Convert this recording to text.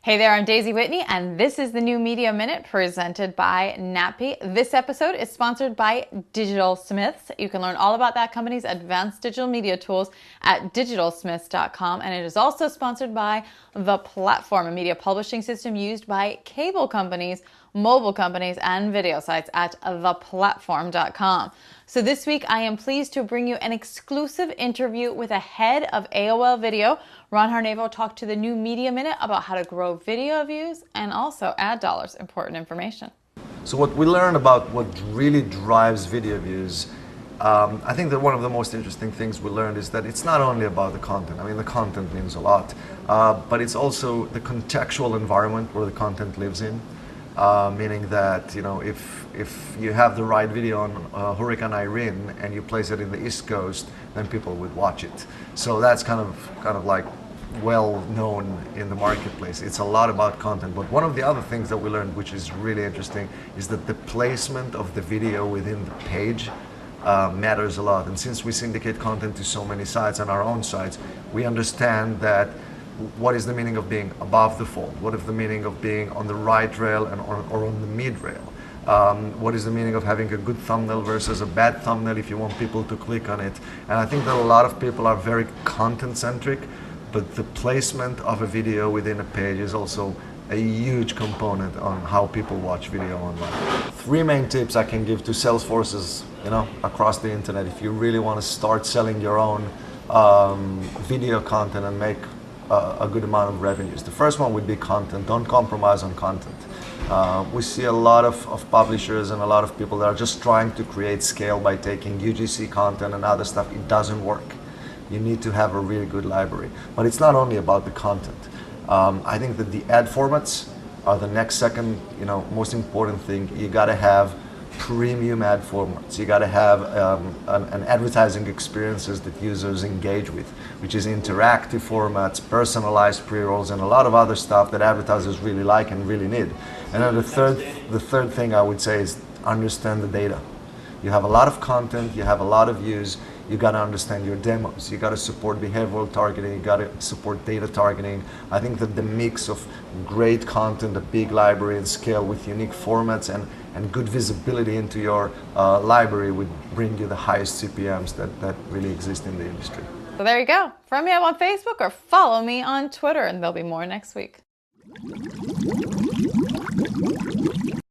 Hey there, I'm Daisy Whitney, and this is the New Media Minute presented by NAPI. This episode is sponsored by Digital Smiths. You can learn all about that company's advanced digital media tools at digitalsmiths.com, and it is also sponsored by The Platform, a media publishing system used by cable companies, mobile companies, and video sites at theplatform.com. So this week, I am pleased to bring you an exclusive interview with a head of AOL Video. Ran Harnevo talked to the New Media Minute about how to grow video views and also ad dollars. Important information. So what we learned about what really drives video views, I think that one of the most interesting things we learned is that it's not only about the content. I mean, the content means a lot, but it's also the contextual environment where the content lives in. Meaning that, you know, if you have the right video on Hurricane Irene and you place it in the East Coast, then people would watch it. So that's kind of like well known in the marketplace. It's a lot about content. But one of the other things that we learned, which is really interesting, is that the placement of the video within the page matters a lot. And since we syndicate content to so many sites and our own sites, we understand that what is the meaning of being above the fold? What is the meaning of being on the right rail or on the mid rail? What is the meaning of having a good thumbnail versus a bad thumbnail if you want people to click on it? And I think that a lot of people are very content centric, but the placement of a video within a page is also a huge component on how people watch video online. 3 main tips I can give to sales forces, you know, across the internet if you really want to start selling your own video content and make a good amount of revenues. The first one would be content. Don't compromise on content. We see a lot of publishers and a lot of people that are just trying to create scale by taking UGC content and other stuff. It doesn't work. You need to have a really good library. But it's not only about the content. I think that the ad formats are the next second, most important thing. You got to have premium ad formats. You got to have an advertising experiences that users engage with, which is interactive formats, personalized pre-rolls, and a lot of other stuff that advertisers really like and really need. And then the third thing I would say is understand the data. You have a lot of content, you have a lot of views, you got to understand your demos, you got to support behavioral targeting, you got to support data targeting. I think that the mix of great content, a big library and scale with unique formats and good visibility into your library would bring you the highest CPMs that really exist in the industry. So there you go. Friend me up on Facebook or follow me on Twitter, and there'll be more next week.